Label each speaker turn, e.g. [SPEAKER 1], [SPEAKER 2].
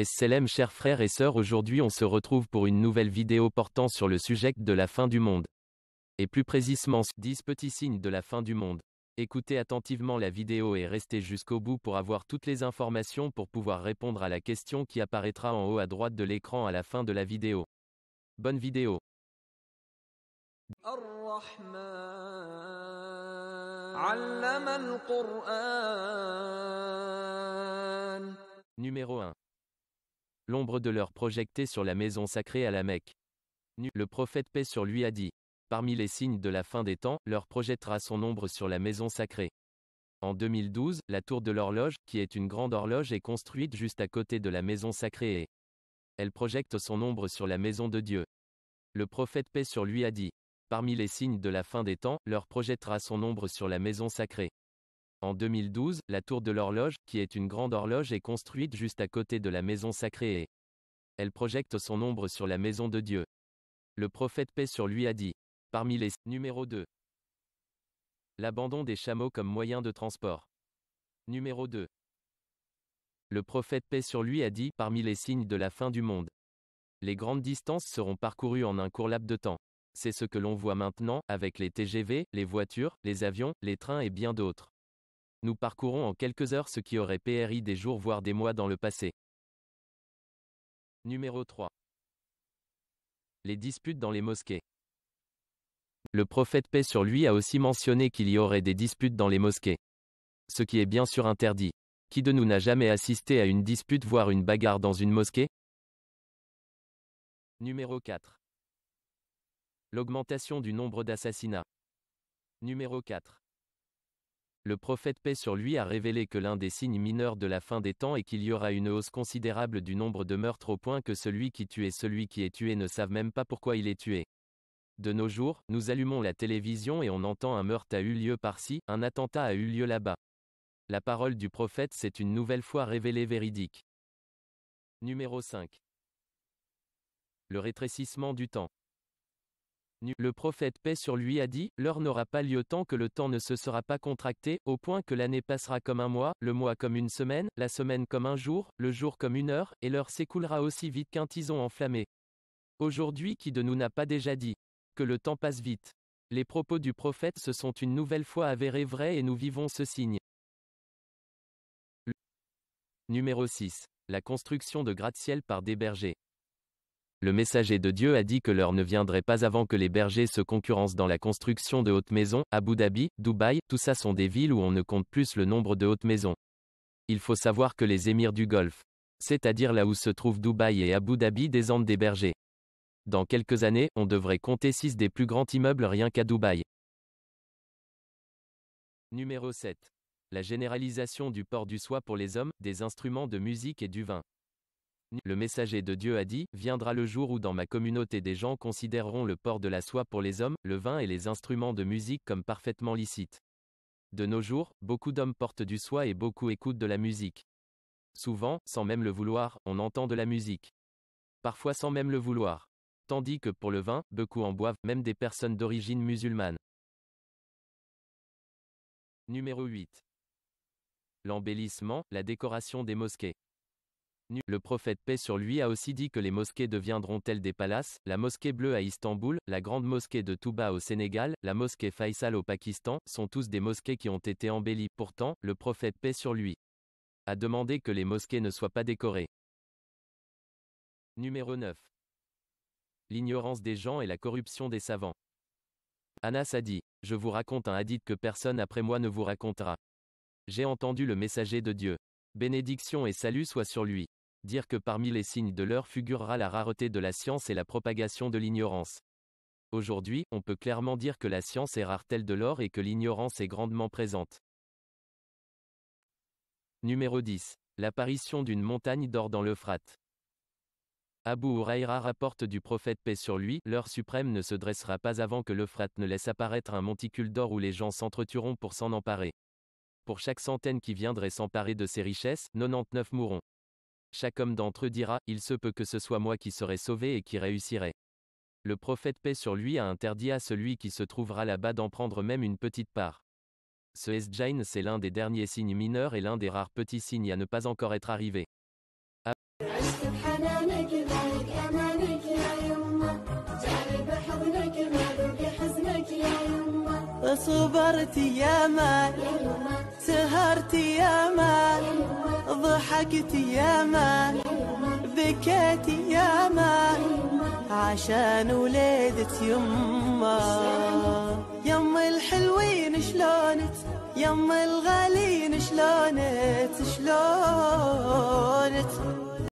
[SPEAKER 1] Salam chers frères et sœurs, aujourd'hui on se retrouve pour une nouvelle vidéo portant sur le sujet de la fin du monde. Et plus précisément 10 petits signes de la fin du monde. Écoutez attentivement la vidéo et restez jusqu'au bout pour avoir toutes les informations pour pouvoir répondre à la question qui apparaîtra en haut à droite de l'écran à la fin de la vidéo. Bonne vidéo. Numéro 1. L'ombre de l'heure projetée sur la maison sacrée à la Mecque. Le prophète paix sur lui a dit: parmi les signes de la fin des temps, l'heure projettera son ombre sur la maison sacrée. En 2012, la tour de l'horloge, qui est une grande horloge, est construite juste à côté de la maison sacrée et elle projette son ombre sur la maison de Dieu. Le prophète paix sur lui a dit: parmi les signes de la fin des temps, l'heure projettera son ombre sur la maison sacrée. En 2012, la tour de l'horloge, qui est une grande horloge, est construite juste à côté de la maison sacrée et elle projette son ombre sur la maison de Dieu. Le prophète paix sur lui a dit: parmi les numéro 2. L'abandon des chameaux comme moyen de transport. Numéro 2. Le prophète paix sur lui a dit: parmi les signes de la fin du monde, les grandes distances seront parcourues en un court laps de temps. C'est ce que l'on voit maintenant, avec les TGV, les voitures, les avions, les trains et bien d'autres. Nous parcourons en quelques heures ce qui aurait pris des jours voire des mois dans le passé. Numéro 3. Les disputes dans les mosquées. Le prophète paix sur lui a aussi mentionné qu'il y aurait des disputes dans les mosquées. Ce qui est bien sûr interdit. Qui de nous n'a jamais assisté à une dispute voire une bagarre dans une mosquée? Numéro 4. L'augmentation du nombre d'assassinats. Numéro 4. Le prophète paix sur lui a révélé que l'un des signes mineurs de la fin des temps est qu'il y aura une hausse considérable du nombre de meurtres au point que celui qui tue et celui qui est tué ne savent même pas pourquoi il est tué. De nos jours, nous allumons la télévision et on entend un meurtre a eu lieu par-ci, un attentat a eu lieu là-bas. La parole du prophète s'est une nouvelle fois révélée véridique. Numéro 5. Le rétrécissement du temps. Le prophète paix sur lui a dit: l'heure n'aura pas lieu tant que le temps ne se sera pas contracté, au point que l'année passera comme un mois, le mois comme une semaine, la semaine comme un jour, le jour comme une heure, et l'heure s'écoulera aussi vite qu'un tison enflammé. Aujourd'hui, qui de nous n'a pas déjà dit que le temps passe vite? Les propos du prophète se sont une nouvelle fois avérés vrais et nous vivons ce signe. Numéro 6. La construction de gratte-ciel par des bergers. Le messager de Dieu a dit que l'heure ne viendrait pas avant que les bergers se concurrencent dans la construction de hautes maisons. Abu Dhabi, Dubaï, tout ça sont des villes où on ne compte plus le nombre de hautes maisons. Il faut savoir que les émirs du Golfe, c'est-à-dire là où se trouvent Dubaï et Abu Dhabi, descendent des bergers. Dans quelques années, on devrait compter 6 des plus grands immeubles rien qu'à Dubaï. Numéro 7. La généralisation du port du soie pour les hommes, des instruments de musique et du vin. Le messager de Dieu a dit: viendra le jour où dans ma communauté des gens considéreront le port de la soie pour les hommes, le vin et les instruments de musique comme parfaitement licites. De nos jours, beaucoup d'hommes portent du soie et beaucoup écoutent de la musique. Souvent, sans même le vouloir, on entend de la musique. Parfois sans même le vouloir. Tandis que pour le vin, beaucoup en boivent, même des personnes d'origine musulmane. Numéro 8. L'embellissement, la décoration des mosquées. Le prophète paix sur lui a aussi dit que les mosquées deviendront telles des palaces: la mosquée bleue à Istanbul, la grande mosquée de Touba au Sénégal, la mosquée Faisal au Pakistan, sont tous des mosquées qui ont été embellies. Pourtant, le prophète paix sur lui a demandé que les mosquées ne soient pas décorées. Numéro 9. L'ignorance des gens et la corruption des savants. Anas a dit: je vous raconte un hadith que personne après moi ne vous racontera. J'ai entendu le messager de Dieu. Bénédiction et salut soient sur lui. Dire que parmi les signes de l'heure figurera la rareté de la science et la propagation de l'ignorance. Aujourd'hui, on peut clairement dire que la science est rare telle de l'or et que l'ignorance est grandement présente. Numéro 10. L'apparition d'une montagne d'or dans l'Euphrate. Abu Huraïra rapporte du prophète paix sur lui: l'heure suprême ne se dressera pas avant que l'Euphrate ne laisse apparaître un monticule d'or où les gens s'entretueront pour s'en emparer. Pour chaque centaine qui viendrait s'emparer de ces richesses, 99 mourront. Chaque homme d'entre eux dira: il se peut que ce soit moi qui serai sauvé et qui réussirai. Le prophète paix sur lui a interdit à celui qui se trouvera là-bas d'en prendre même une petite part. Ce Sjain, c'est l'un des derniers signes mineurs et l'un des rares petits signes à ne pas encore être arrivé.
[SPEAKER 2] عشت بحنانك مالك أمانك يا يمه، جاني بحضنك ما ذوق حزنك يا يمه.
[SPEAKER 3] صبرت ياما سهرت ياما ضحكت ياما بكيت ياما عشان وليدة يما. يما الحلوين شلونت يما الغالين شلونت